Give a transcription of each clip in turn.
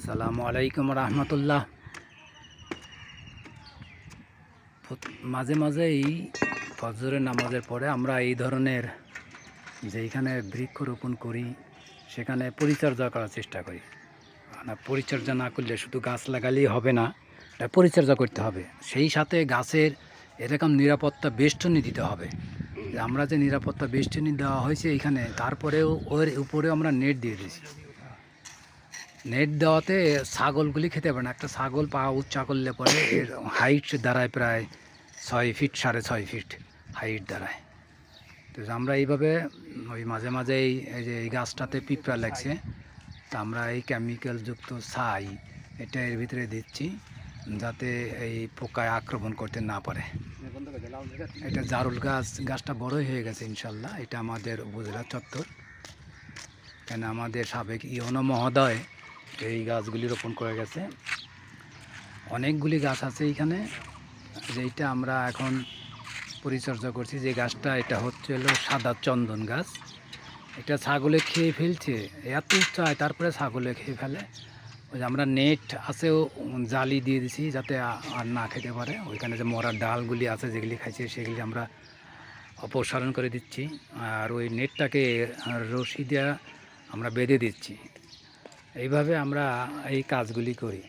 আসসালামু আলাইকুম রহমতুল্লাহ। মাঝে মাঝেই ফজরের নামাজের পরে আমরা এই ধরনের যেইখানে বৃক্ষরোপণ করি সেখানে পরিচর্যা করার চেষ্টা করি। পরিচর্যা না করলে শুধু গাছ লাগালেই হবে না, এটা পরিচর্যা করতে হবে। সেই সাথে গাছের এরকম নিরাপত্তা বেষ্টনী দিতে হবে। আমরা যে নিরাপত্তা বেষ্টনী দেওয়া হয়েছে এইখানে, তারপরেও ওর উপরেও আমরা নেট দিয়ে দিয়েছি। নেট দেওয়াতে ছাগলগুলি খেতে পারে না। একটা ছাগল পা উচ্চা করলে পরে এর হাইট দাঁড়ায় প্রায় 6 ফিট, 6.5 ফিট হাইট দাঁড়ায়। তো আমরা এইভাবে ওই মাঝে মাঝেই এই যে এই গাছটাতে পিঁপড়া লাগছে, তা আমরা এই কেমিক্যালযুক্ত ছাই এটা এর ভিতরে দিচ্ছি যাতে এই পোকায় আক্রমণ করতে না পারে। এটা জারুল গাছটা বড়ই হয়ে গেছে ইনশাল্লাহ। এটা আমাদের উপজেলা চত্বর, কেন আমাদের সাবেক ইউনো মহোদয় এই গাছগুলি রোপণ করে গেছে। অনেকগুলি গাছ আছে এইখানে, যেইটা আমরা এখন পরিচর্যা করছি। যে গাছটা এটা হচ্ছে হলো সাদা চন্দন গাছ। এটা ছাগলে খেয়ে ফেলছে, এত উচ্চায়, তারপরে ছাগলে খেয়ে ফেলে। ওই যে আমরা নেট আছেও জালি দিয়ে দিছি যাতে আর না খেতে পারে। ওইখানে যে মরার ডালগুলি আছে যেগুলি খাইছে সেগুলি আমরা অপসারণ করে দিচ্ছি, আর ওই নেটটাকে রশি দেওয়া আমরা বেঁধে দিচ্ছি। এইভাবে আমরা এই কাজগুলি করি।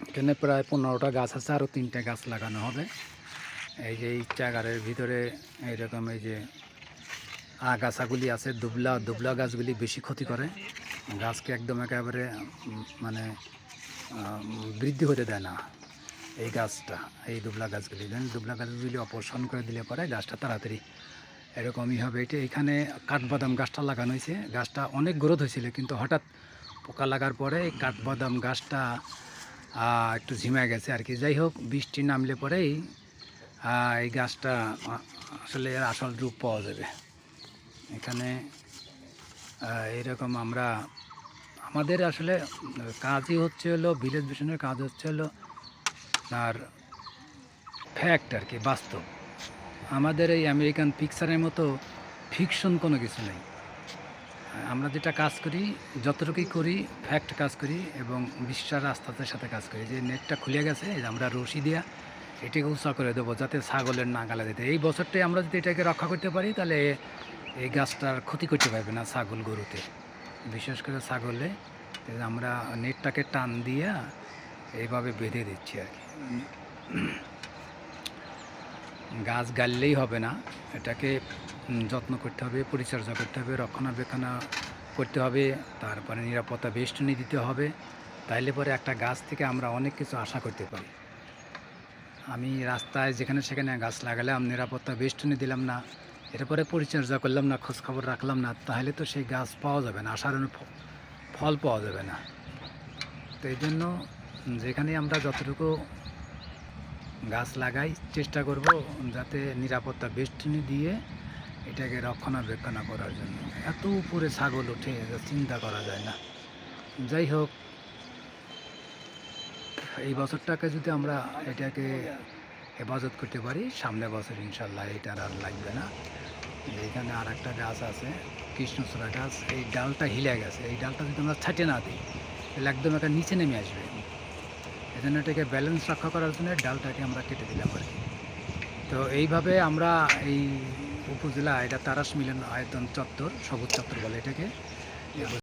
এখানে প্রায় 15টা গাছ আছে, আরও 3টে গাছ লাগানো হবে। এই যে এই চাগারের ভিতরে এইরকম এই যে আগাছাগুলি আছে, দুবলা গাছগুলি বেশি ক্ষতি করে গাছকে, একদম একেবারে মানে বৃদ্ধি হতে দেয় না এই গাছটা। এই দুবলা গাছগুলি অপসারণ করে দিলে পরে গাছটা তাড়াতাড়ি এরকমই হবে। এটা এখানে কাঠবাদাম গাছটা লাগানো হয়েছে। গাছটা অনেক গ্রোথ হয়েছিল, কিন্তু হঠাৎ পোকা লাগার পরে এই কাঠবাদাম গাছটা একটু ঝিমে গেছে আর কি। যাই হোক, বৃষ্টি নামলে পরেই এই গাছটা আসলে এর আসল রূপ পাওয়া যাবে। এখানে এরকম আমাদের আসলে কাজই হচ্ছে হলো, ভিলেজ ভিশনের কাজ হচ্ছে হলো আর ফ্যাক্ট আর কি, বাস্তব। আমাদের এই আমেরিকান পিকচারের মতো ফিকশন কোনো কিছু নেই। আমরা যেটা কাজ করি, যতটুকুই করি ফ্যাক্ট কাজ করি এবং বিশ্বাস আস্থার সাথে কাজ করি। যে নেটটা খুলে গেছে, আমরা রশি দিয়া এটাকে উঁচা করে দেবো যাতে ছাগলের নাগালে দিতে। এই বছরটাই আমরা যদি এটাকে রক্ষা করতে পারি তাহলে এই গাছটার ক্ষতি করতে পারবে না ছাগল গরুতে, বিশেষ করে ছাগলে। আমরা নেটটাকে টান দিয়া এইভাবে বেঁধে দিচ্ছি আর কি। গাছ গাড়লেই হবে না, এটাকে যত্ন করতে হবে, পরিচর্যা করতে হবে, রক্ষণাবেক্ষণ করতে হবে, তারপরে নিরাপত্তা বেষ্টনী দিতে হবে। তাইলে পরে একটা গাছ থেকে আমরা অনেক কিছু আশা করতে পারি। আমি রাস্তায় যেখানে সেখানে গাছ লাগালাম, নিরাপত্তা বেষ্টনী দিলাম না, এরপরে পরিচর্যা করলাম না, খোঁজখবর রাখলাম না, তাহলে তো সেই গাছ পাওয়া যাবে না, আশার ফল পাওয়া যাবে না। তো এই জন্য যেখানে আমরা যতটুকু গাছ লাগাই চেষ্টা করব যাতে নিরাপত্তা বেষ্টনী দিয়ে এটাকে রক্ষণাবেক্ষণ করার জন্য। এত উপরে ছাগল ওঠে চিন্তা করা যায় না। যাই হোক, এই বছরটাকে যদি আমরা এটাকে হেফাজত করতে পারি, সামনের বছর ইনশাল্লাহ এটার আর লাগবে না। এইখানে আর একটা গাছ আছে, কৃষ্ণচূড়া গাছ। এই ডালটা হিলে গেছে, এই ডালটা যদি আমরা ছাটে না দিই তাহলে একদম একটা নিচে নেমে আসবে। এই জন্য এটাকে ব্যালেন্স রক্ষা করার জন্য ডালটাকে আমরা কেটে দিলাম আর কি। তো এইভাবে আমরা এই উপজেলা, এটা তারাস মিলন আয়তন চত্বর, সবুজ চত্বর বলে এটাকে।